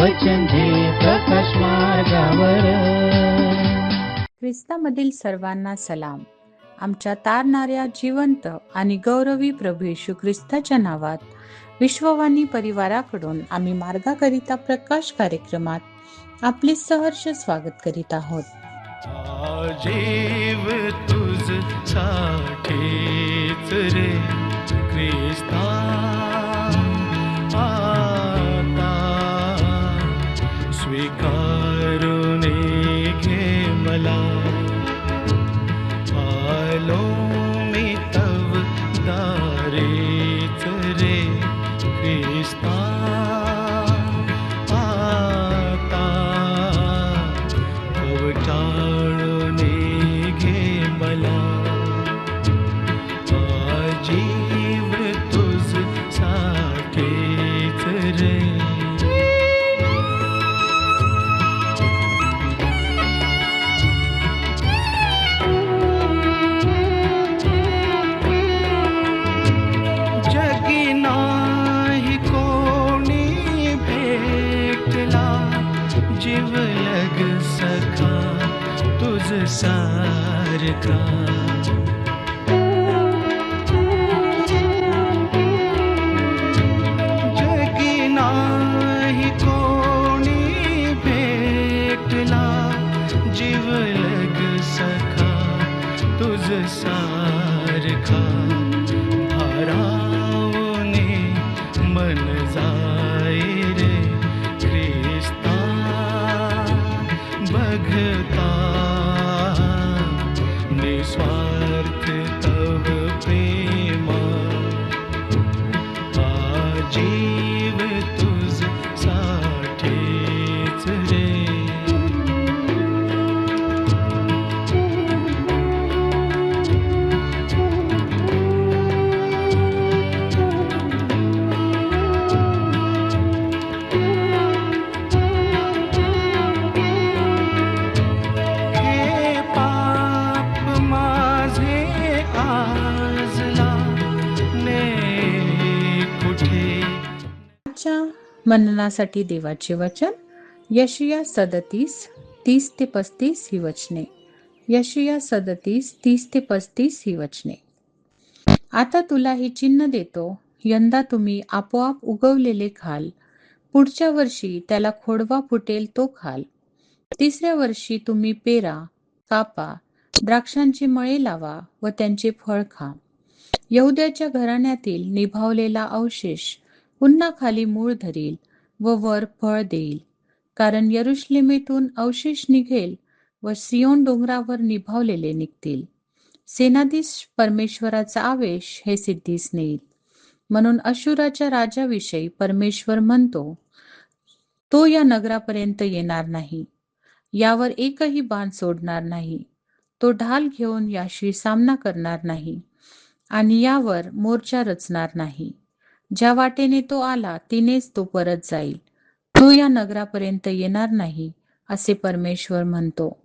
वचन दे प्रकाश मार्गावर. ख्रिस्तामधील सर्वांना सलाम. आमच्या तारणाऱ्या जिवंत आणि गौरवी प्रभू येशू ख्रिस्ताच्या नावात विश्ववाणी परिवाराकडून आम्ही मार्गाकरिता प्रकाश कार्यक्रमात आपले सहर्ष स्वागत करीत आहोत. जीव तुझ साठीच रे ख्रिस्ता, आता स्वीकारून घे मला. आलो मी तव दारीच रे ख्रिस्ता, आता कवटाळून घे मला. जीव तुझ साठीच रे. जगी नाही कोणी भेटला जीवलग सखा तुझ सारखा. जगी नाही कोणी भेटला जीवलग सखा तुझ सारखा. भारावने मन जाई रे ख्रिस्ता, बघता निस्वार्थ तव प्रेमा. जीव तुझ साठीच रे. हे पाप माझे आजला ने कुठे. आजच्या मननासाठी देवाचे वचन यशिया 37:30-35 ही वचने. यशिया 37:30-35 ही वचने. आता तुला हे चिन्ह देतो, यंदा तुम्ही आपोआप उगवलेले खाल, पुढच्या वर्षी त्याला खोडवा फुटेल तो खाल. तिसऱ्या वर्षी तुम्ही पेरा, कापा, द्राक्षांची मळे लावा व त्यांचे फळ खा. यहुद्याच्या घराण्यातील निभावलेला अवशेष पुन्हा खाली मूळ धरील व वर फळ देईल. कारण यरुशलेमेतून अवशेष निघेल व सियोन डोंगरावर निभावलेले निघतील. सेनाधीश परमेश्वराचा आवेश हे सिद्धीस नेईल. म्हणून अशुराच्या राजाविषयी परमेश्वर म्हणतो, तो या नगरापर्यंत येणार नाही, यावर एकही बाण सोडणार नाही. तो ढाल घेऊन याशी सामना करणार नाही आणि यावर मोर्चा रचणार नाही. ज्या वाटेने तो आला तिनेच तो परत जाईल. तो या नगरापर्यंत येणार नाही, असे परमेश्वर म्हणतो.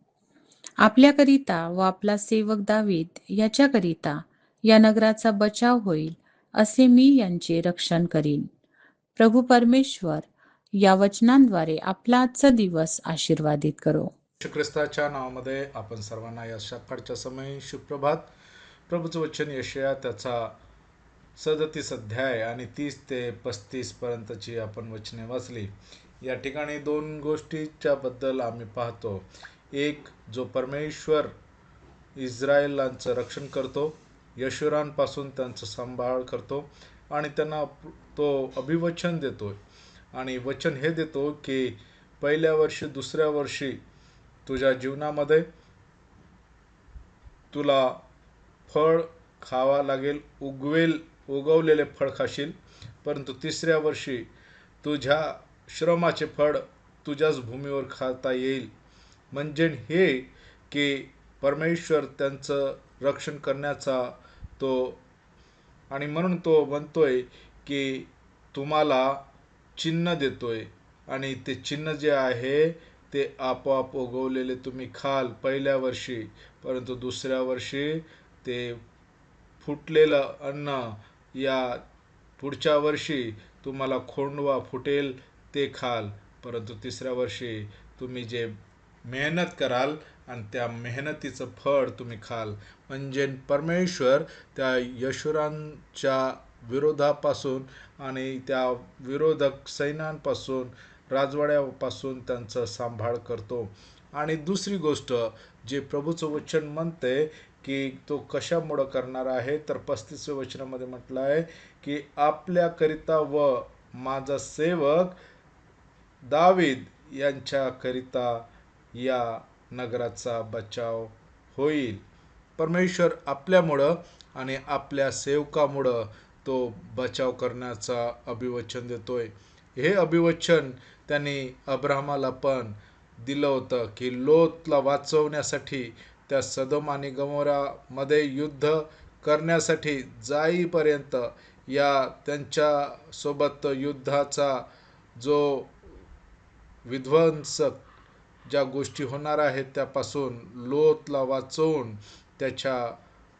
आपल्याकरिता व आपला सेवक दावीद याच्याकरिता या नगराचा बचाव होईल, असे मी यांचे रक्षण करीन. प्रभू परमेश्वर या वचनांद्वारे आपला आजचा दिवस आशीर्वादित करो. येशू ख्रिस्ताच्या नावामध्ये आपण सर्वांना या सकाळच्या समयी सुप्रभात. प्रभूचं वचन यशया त्याचा 37 अध्याय आणि 30 ते 35 पर्यंतची आपण वचने वाचली. या ठिकाणी दोन गोष्टीच्या बद्दल आम्ही पाहतो. एक, जो परमेश्वर इस्रायलांचं रक्षण करतो, यशुरांपासून त्यांचं सांभाळ करतो आणि त्यांना तो अभिवचन देतो. आणि वचन हे देतो की पहिल्या वर्षी दुसऱ्या वर्षी तुझ्या जीवनामध्ये तुला फळ खावा लागेल, उगवलेले फळ खाशील, परंतु तिसऱ्या वर्षी तुझ्या श्रमाचे फळ तुझ्याच भूमीवर खाता येईल. म्हणजे हे की परमेश्वर त्यांचं रक्षण करण्याचा तो, आणि म्हणून तो म्हणतोय की तुम्हाला चिन्ह देतोय आणि ते चिन्ह जे आहे ते आपोआप उगवलेले तुम्ही खाल पहिल्या वर्षी, परंतु दुसऱ्या वर्षी ते फुटलेलं अन्न या पुढच्या वर्षी तुम्हाला खोंडवा फुटेल ते खाल. परंतु तिसऱ्या वर्षी तुम्ही जे मेहनत कराल आणि त्या मेहनतीचं फळ तुम्ही खाल. म्हणजे परमेश्वर त्या यशुरांच्या विरोधापासून आणि त्या विरोधक सैन्यांपासून, राजवाड्यापासून त्यांचा सांभाळ करतो. आणि दुसरी गोष्ट जे प्रभूचं वचन म्हणते की तो कशामुळं करणार आहे, तर 35व्या वचनामध्ये म्हटलं आहे की आपल्याकरिता व माझा सेवक दावीद यांच्याकरिता या नगराचा बचाव होईल. परमेश्वर आपल्यामुळं आणि आपल्या सेवकामुळं तो बचाव करण्याचा अभिवचन देतोय. हे अभिवचन त्यांनी अब्राहमाला पण दिलं होतं की लोतला वाचवण्यासाठी, त्या सदोम आणि गमोरामध्ये युद्ध करण्यासाठी जाईपर्यंत या त्यांच्यासोबत युद्धाचा जो विध्वंसक ज्या गोष्टी होणार आहेत त्यापासून लोतला वाचवून त्याच्या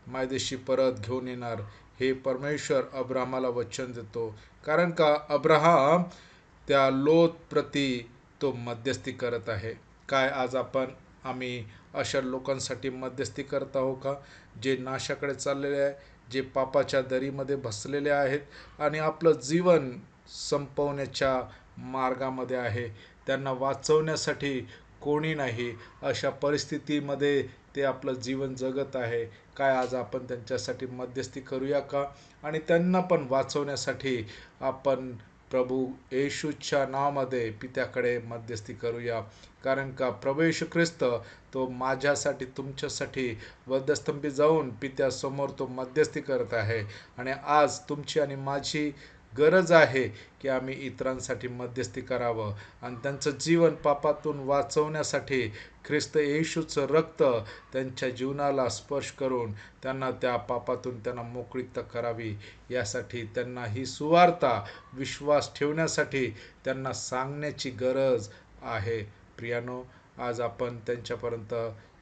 मायदेशी परत घेऊन येणार, हे परमेश्वर अब्राहमाला वचन देतो. कारण का अब्राहम त्या लोत प्रती तो मध्यस्थी करत आहे. काय आज आम्ही अशा लोकांसाठी मध्यस्थी करत आहोत का, जे नाशाकडे चाललेले आहे, जे पापाच्या दरीमध्ये बसलेले आहेत आणि आपलं जीवन संपवण्याच्या मार्गामध्ये आहे, त्यांना वाचवण्यासाठी कोणी नाही, अशा परिस्थितीमध्ये ते आपलं जीवन जगत आहे. काय आज आपण त्यांच्यासाठी मध्यस्थी करूया का, आणि त्यांना पण वाचवण्यासाठी आपण प्रभू येशूच्या नावामध्ये पित्याकडे मध्यस्थी करूया. कारण का प्रभू येशू ख्रिस्त तो माझ्यासाठी, तुमच्यासाठी वधस्तंभी जाऊन पित्यासमोर तो मध्यस्थी करत आहे. आणि आज तुमची आणि माझी गरज आहे की आम्ही इतरांसाठी मध्यस्थी करावं आणि त्यांचं जीवन पापातून वाचवण्यासाठी ख्रिस्त येशूचं रक्त त्यांच्या जीवनाला स्पर्श करून त्यांना त्या पापातून त्यांना मोकळीकता करावी. यासाठी त्यांना ही सुवार्ता विश्वास ठेवण्यासाठी त्यांना सांगण्याची गरज आहे. प्रियानो, आज आपण त्यांच्यापर्यंत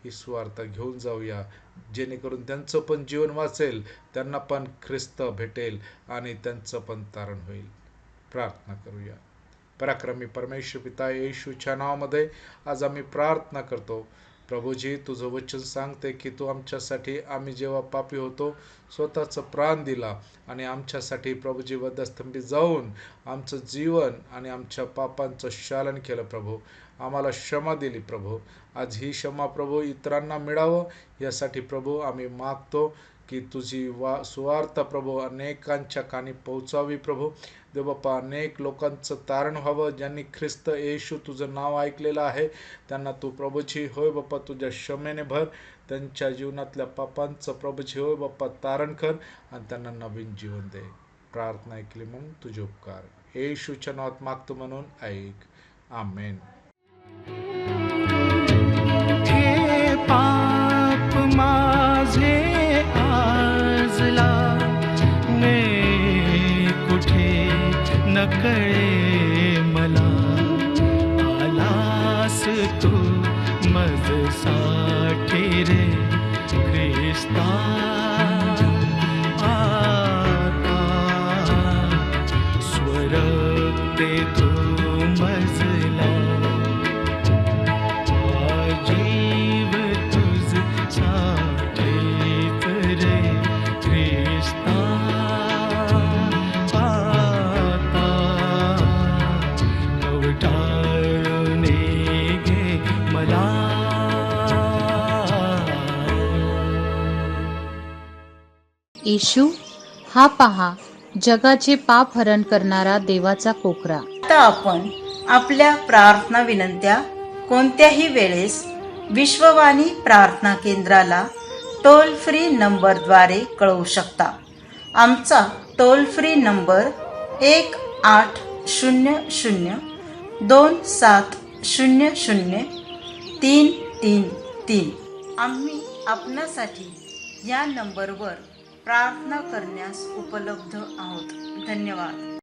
ही सुवार्ता घेऊन जाऊया, जेणेकरून त्यांचं पण जीवन वाचेल, त्यांना पण ख्रिस्त भेटेल आणि त्यांचं पण तारण होईल. प्रार्थना करूया. पराक्रमी परमेश्वर पिता येशूच्या नावामध्ये आज आम्ही प्रार्थना करतो. प्रभूजी, तुझं वचन सांगते की तू आमच्यासाठी, आम्ही जेव्हा पापी होतो, स्वतःचं प्राण दिला आणि आमच्यासाठी प्रभूजी वधस्तंभी जाऊन आमचं जीवन आणि आमच्या पापांचं शालन केलं. प्रभू, आम्हाला क्षमा दिली. प्रभू, आज ही क्षमा प्रभू इतरांना मिळावं यासाठी प्रभू आम्ही मागतो की तुझी सुवार्ता प्रभू अनेकांच्या कानी पोहोचावी. प्रभू देव बाप्पा, अनेक लोकांचं तारण व्हावं, ज्यांनी ख्रिस्त येशू तुझं नाव ऐकलेलं आहे, त्यांना तू प्रभूची होय बाप्पा तुझ्या क्षमेने भर, त्यांच्या जीवनातल्या पापांचं प्रभूची होय बाप्पा तारण कर आणि त्यांना नवीन जीवन दे. प्रार्थना ऐकली म्हणून तुझे उपकार येशूच्या नावात मागतो म्हणून ऐक. आमेन. हे पाप माझे आजला ने कुठे नकळे मला, आलास तू मजसाठी रे ख्रिस्ता. आता स्वरते तू मजला, जीव तुझ साठीच रे ख्रिस्ता. आता कवटाळून घे मला. येशू, हा पहा जगाचे पाप हरण करणारा देवाचा कोकरा. आता आपण आपल्या प्रार्थना विनंत्या कोणत्याही वेळेस विश्ववाणी प्रार्थना केंद्राला टोल फ्री नंबरद्वारे कळवू शकता. आमचा टोल फ्री नंबर 1-800-2700-333. आम्ही आपणासाठी या नंबरवर प्रार्थना करण्यास उपलब्ध आहोत. धन्यवाद.